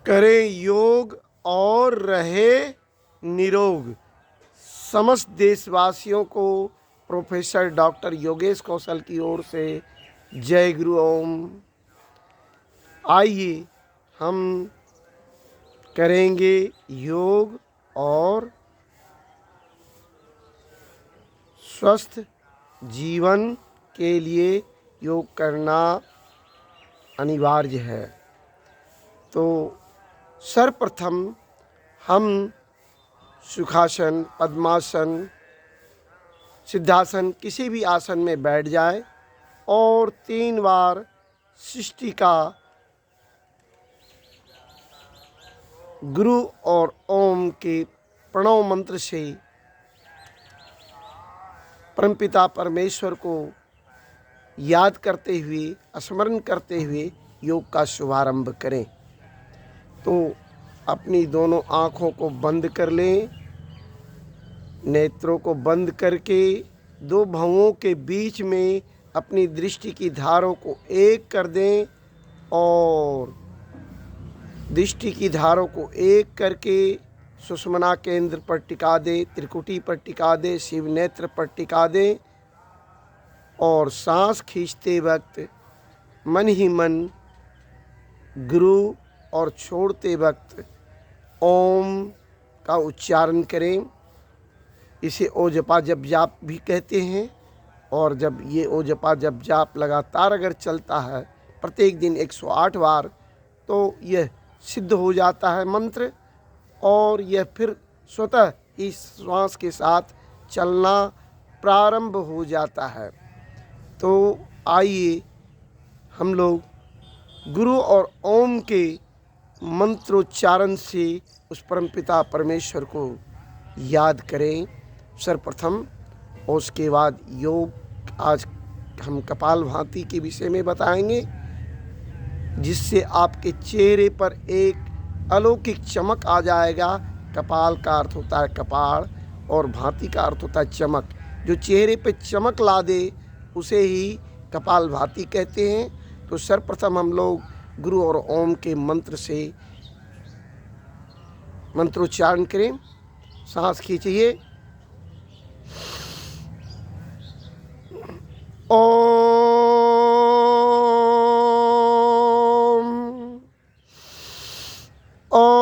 करें योग और रहे निरोग। समस्त देशवासियों को प्रोफेसर डॉक्टर योगेश कौशल की ओर से जय गुरु ओम। आइए हम करेंगे योग और स्वस्थ जीवन के लिए योग करना अनिवार्य है। तो सर्वप्रथम हम सुखासन, पद्मासन, सिद्धासन किसी भी आसन में बैठ जाए और 3 बार सृष्टि का गुरु और ओम के प्रणव मंत्र से परमपिता परमेश्वर को याद करते हुए, स्मरण करते हुए योग का शुभारंभ करें। तो अपनी दोनों आँखों को बंद कर लें, नेत्रों को बंद करके 2 भवों के बीच में अपनी दृष्टि की धारों को एक कर दें और दृष्टि की धारों को एक करके सुषुम्ना केंद्र पर टिका दें, त्रिकुटी पर टिका दें, शिव नेत्र पर टिका दें और सांस खींचते वक्त मन ही मन गुरु और छोड़ते वक्त ओम का उच्चारण करें। इसे ओ जपा जप जाप भी कहते हैं। और जब ये ओ जपा जप जाप लगातार अगर चलता है प्रत्येक दिन 108 बार, तो यह सिद्ध हो जाता है मंत्र और यह फिर स्वतः ही श्वास के साथ चलना प्रारंभ हो जाता है। तो आइए हम लोग गुरु और ओम के मंत्रोच्चारण से उस परमपिता परमेश्वर को याद करें सर्वप्रथम। और उसके बाद योग आज हम कपालभाति के विषय में बताएंगे, जिससे आपके चेहरे पर एक अलौकिक चमक आ जाएगा। कपाल का अर्थ होता है कपाल और भांति का अर्थ होता है चमक। जो चेहरे पे चमक ला दे उसे ही कपालभाति कहते हैं। तो सर्वप्रथम हम लोग गुरु और ओम के मंत्र से मंत्रोच्चारण करें। सांस खींचिए। ओम ओम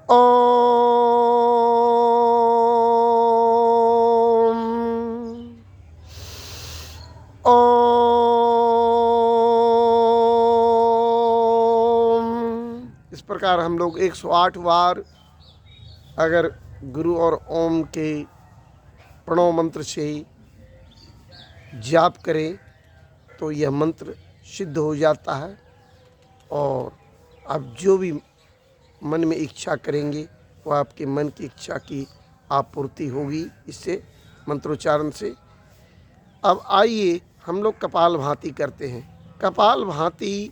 ओम ओम। इस प्रकार हम लोग 108 बार अगर गुरु और ओम के प्रणव मंत्र से जाप करें तो यह मंत्र सिद्ध हो जाता है और आप जो भी मन में इच्छा करेंगे वो आपके मन की इच्छा की आपूर्ति होगी इससे मंत्रोच्चारण से। अब आइए हम लोग कपालभाति करते हैं। कपालभाति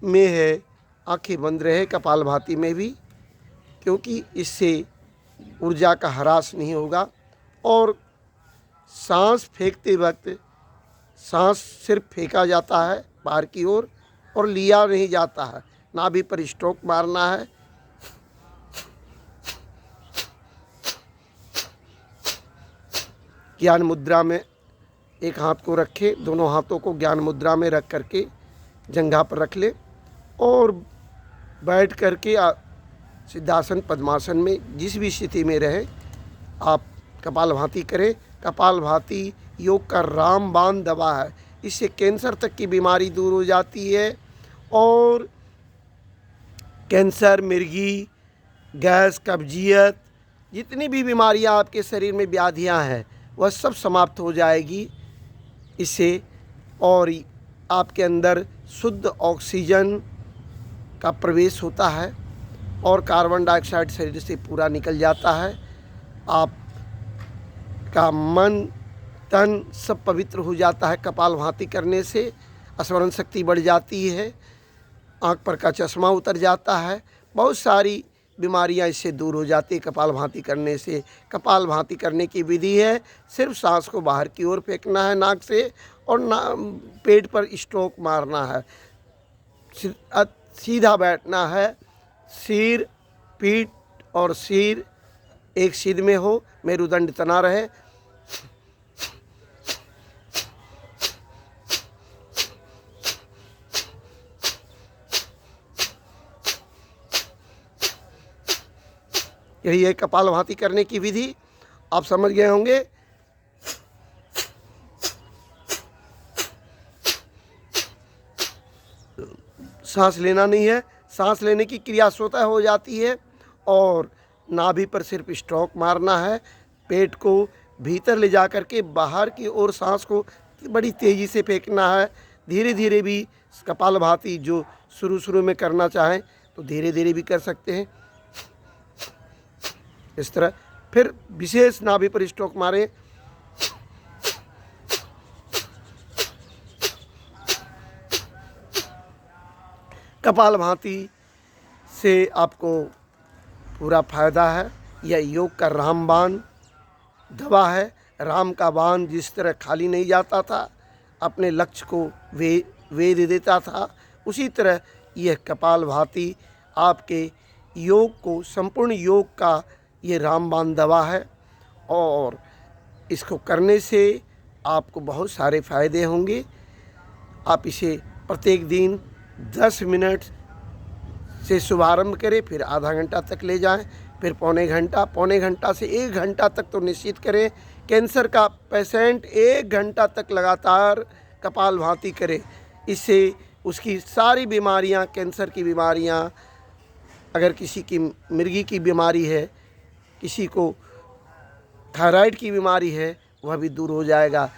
में है आंखें बंद रहे कपालभाति में भी, क्योंकि इससे ऊर्जा का ह्रास नहीं होगा और सांस फेंकते वक्त सांस सिर्फ फेंका जाता है बाहर की ओर और लिया नहीं जाता है। नाभि पर स्ट्रोक मारना है। ज्ञान मुद्रा में एक हाथ को रखे, दोनों हाथों को ज्ञान मुद्रा में रख करके जंघा पर रख ले और बैठ करके सिद्धासन पद्मासन में जिस भी स्थिति में रहे आप कपालभाति करें। कपालभाति योग का रामबाण दवा है। इससे कैंसर तक की बीमारी दूर हो जाती है और कैंसर, मिर्गी, गैस, कब्जियत, जितनी भी बीमारियां आपके शरीर में व्याधियां हैं वह सब समाप्त हो जाएगी इससे। और आपके अंदर शुद्ध ऑक्सीजन का प्रवेश होता है और कार्बन डाइऑक्साइड शरीर से पूरा निकल जाता है। आपका मन तन सब पवित्र हो जाता है कपालभाति करने से। स्मरण शक्ति बढ़ जाती है, आँख पर का चश्मा उतर जाता है, बहुत सारी बीमारियां इससे दूर हो जाती है कपालभाति करने से। कपालभाति करने की विधि है, सिर्फ सांस को बाहर की ओर फेंकना है नाक से और पेट पर स्ट्रोक मारना है। सीधा बैठना है, सिर, पीठ और सिर एक सीध में हो, मेरुदंड तना रहे। यही है कपालभाति करने की विधि, आप समझ गए होंगे। सांस लेना नहीं है, सांस लेने की क्रिया स्वतः हो जाती है और नाभि पर सिर्फ स्ट्रोक मारना है। पेट को भीतर ले जा कर के बाहर की ओर सांस को बड़ी तेज़ी से फेंकना है। धीरे धीरे भी कपालभाति जो शुरू में करना चाहें तो धीरे धीरे भी कर सकते हैं, इस तरह। फिर विशेष नाभि पर स्ट्रोक मारें। कपालभाति से आपको पूरा फायदा है। यह योग का रामबाण दवा है। राम का बाण जिस तरह खाली नहीं जाता था, अपने लक्ष्य को वेध देता था, उसी तरह यह कपालभाति आपके योग को, संपूर्ण योग का ये रामबाण दवा है और इसको करने से आपको बहुत सारे फायदे होंगे। आप इसे प्रत्येक दिन 10 मिनट से शुभारंभ करें, फिर आधा घंटा तक ले जाएं, फिर पौने घंटा से 1 घंटा तक तो निश्चित करें। कैंसर का पेशेंट 1 घंटा तक लगातार कपालभाति करे, इससे उसकी सारी बीमारियां, कैंसर की बीमारियां, अगर किसी की मिर्गी की बीमारी है, किसी को थायराइड की बीमारी है, वह भी दूर हो जाएगा।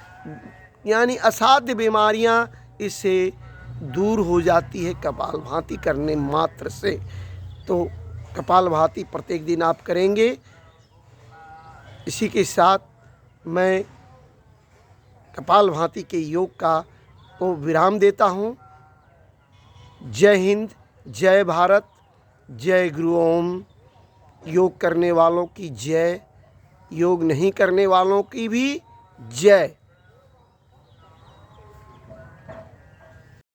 यानी असाध्य बीमारियां इससे दूर हो जाती है कपालभाति करने मात्र से। तो कपालभाति प्रत्येक दिन आप करेंगे। इसी के साथ मैं कपालभाति के योग का को विराम देता हूँ। जय हिंद, जय भारत, जय गुरु ओम। योग करने वालों की जय, योग नहीं करने वालों की भी जय।